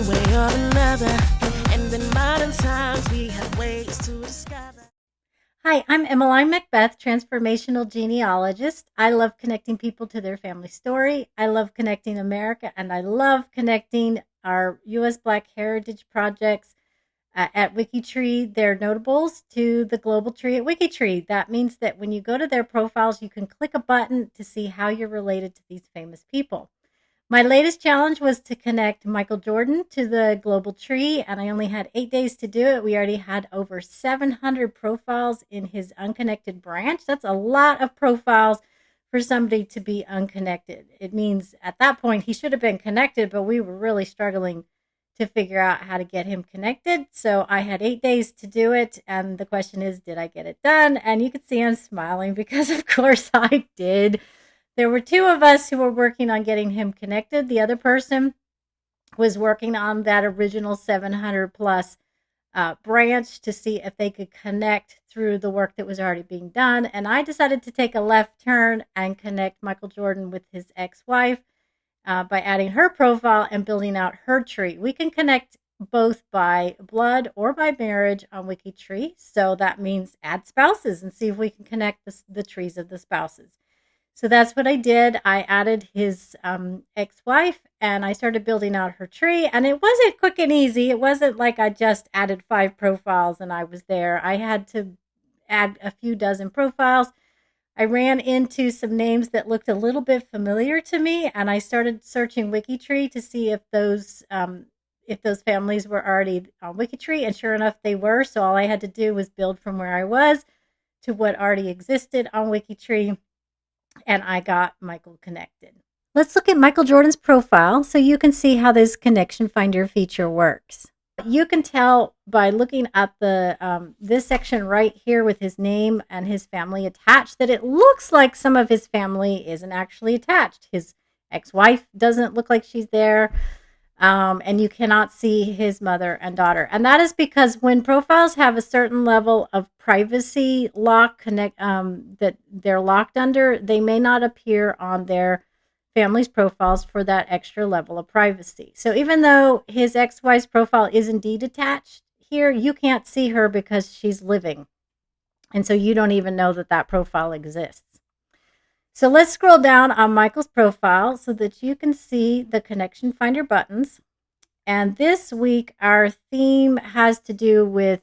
one way or another. And in modern times, we have ways to discover. Hi, I'm Emmeline Macbeth, transformational genealogist. I love connecting people to their family story. I love connecting America, and I love connecting our U.S. Black Heritage projects at WikiTree, their notables, to the global tree at WikiTree. That means that when you go to their profiles, you can click a button to see how you're related to these famous people. My latest challenge was to connect Michael Jordan to the global tree, and I only had 8 days to do it. We already had over 700 profiles in his unconnected branch. That's a lot of profiles for somebody to be unconnected. It means at that point he should have been connected, but we were really struggling to figure out how to get him connected. So I had 8 days to do it, and the question is, did I get it done? And you can see I'm smiling because, of course, I did. There were two of us who were working on getting him connected. The other person was working on that original 700 plus branch to see if they could connect through the work that was already being done. And I decided to take a left turn and connect Michael Jordan with his ex wife by adding her profile and building out her tree. We can connect both by blood or by marriage on WikiTree. So that means add spouses and see if we can connect the trees of the spouses. So that's what I did. I added his ex-wife and I started building out her tree. And it wasn't quick and easy. It wasn't like I just added 5 profiles and I was there. I had to add a few dozen profiles. I ran into some names that looked a little bit familiar to me, and I started searching WikiTree to see if those families were already on WikiTree, and sure enough, they were. So all I had to do was build from where I was to what already existed on WikiTree, and I got Michael connected. Let's look at Michael Jordan's profile so you can see how this connection finder feature works. You can tell by looking at the this section right here with his name and his family attached that it looks like some of his family isn't actually attached. His ex-wife doesn't look like she's there, and you cannot see his mother and daughter. And that is because when profiles have a certain level of privacy lock that they're locked under, they may not appear on their family's profiles for that extra level of privacy. So even though his ex-wife's profile is indeed attached here, you can't see her because she's living. And so you don't even know that that profile exists. So let's scroll down on Michael's profile so that you can see the connection finder buttons. And this week, our theme has to do with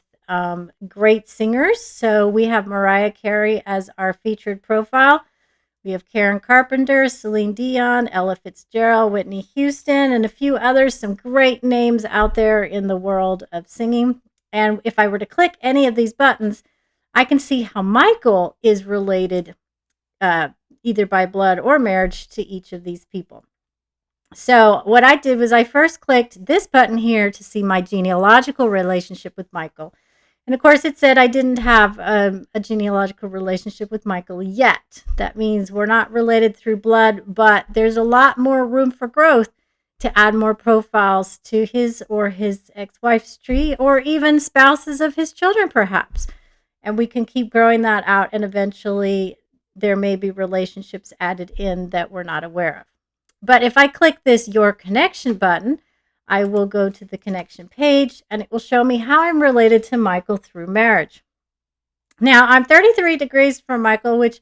great singers. So we have Mariah Carey as our featured profile. We have Karen Carpenter, Celine Dion, Ella Fitzgerald, Whitney Houston, and a few others, some great names out there in the world of singing. And if I were to click any of these buttons, I can see how Michael is related either by blood or marriage to each of these people. So what I did was I first clicked this button here to see my genealogical relationship with Michael. And of course, it said I didn't have a genealogical relationship with Michael yet. That means we're not related through blood, but there's a lot more room for growth to add more profiles to his or his ex-wife's tree, or even spouses of his children, perhaps. And we can keep growing that out, and eventually there may be relationships added in that we're not aware of. But if I click this Your Connection button, I will go to the connection page and it will show me how I'm related to Michael through marriage. Now, I'm 33 degrees from Michael, which,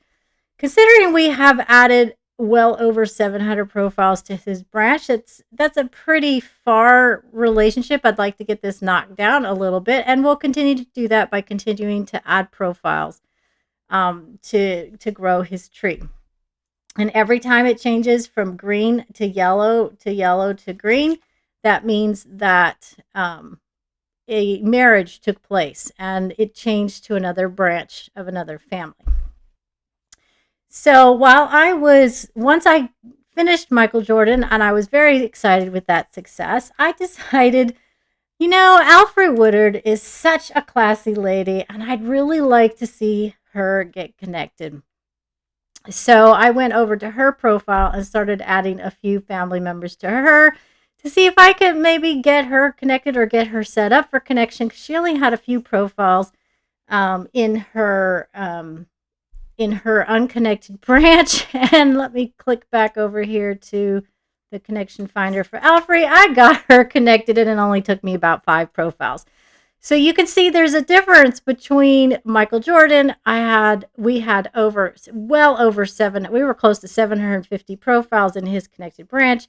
considering we have added well over 700 profiles to his branch, that's a pretty far relationship. I'd like to get this knocked down a little bit, and we'll continue to do that by continuing to add profiles to grow his tree. And every time it changes from green to yellow to yellow to green, that means that a marriage took place and it changed to another branch of another family. So once I finished Michael Jordan and I was very excited with that success, I decided, Alfre Woodard is such a classy lady and I'd really like to see her get connected. So I went over to her profile and started adding a few family members to her to see if I could maybe get her connected or get her set up for connection, because she only had a few profiles in her unconnected branch. And let me click back over here to the connection finder for Alfrey. I got her connected and it only took me about 5 profiles. So you can see there's a difference between Michael Jordan. We had well over 7. We were close to 750 profiles in his connected branch.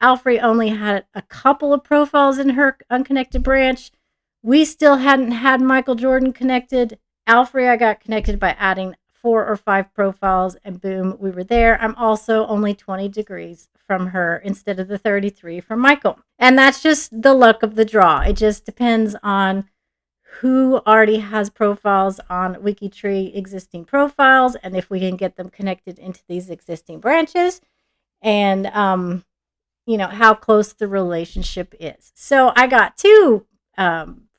Alfrey only had a couple of profiles in her unconnected branch. We still hadn't had Michael Jordan connected. Alfrey, I got connected by adding 4 or 5 profiles, and boom, we were there. I'm also only 20 degrees from her instead of the 33 from Michael. And that's just the luck of the draw. It just depends on who already has profiles on WikiTree, existing profiles, and if we can get them connected into these existing branches, and how close the relationship is. So I got 2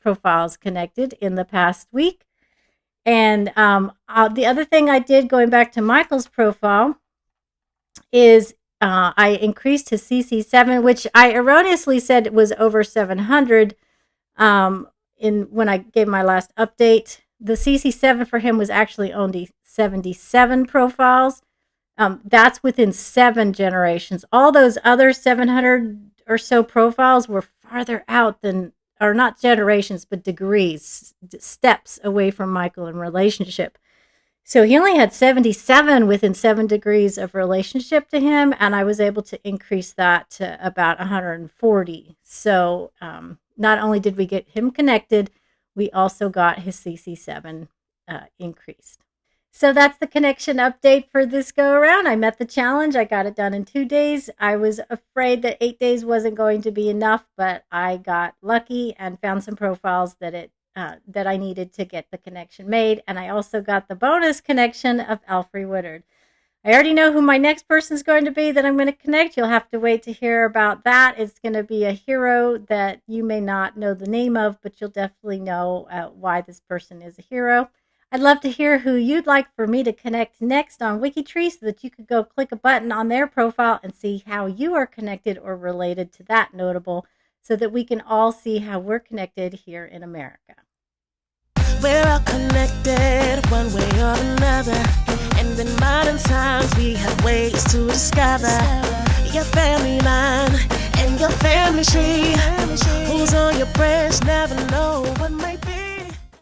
profiles connected in the past week. And the other thing I did, going back to Michael's profile, is I increased his CC7, which I erroneously said it was over 700 when I gave my last update. The CC7 for him was actually only 77 profiles. That's within 7 generations. All those other 700 or so profiles were farther out than, or not generations, but degrees, steps away from Michael in relationship. So he only had 77 within 7 degrees of relationship to him, and I was able to increase that to about 140. So not only did we get him connected, we also got his CC7 increased. So that's the connection update for this go around. I met the challenge. I got it done in 2 days. I was afraid that 8 days wasn't going to be enough, but I got lucky and found some profiles that I needed to get the connection made. And I also got the bonus connection of Alfrey Woodard. I already know who my next person is going to be that I'm going to connect. You'll have to wait to hear about that. It's going to be a hero that you may not know the name of, but you'll definitely know why this person is a hero. I'd love to hear who you'd like for me to connect next on WikiTree so that you could go click a button on their profile and see how you are connected or related to that notable, so that we can all see how we're connected here in America. We're all connected one way or another, and in modern times we have ways to discover your family line and your family tree. Who's on your branch, never know what might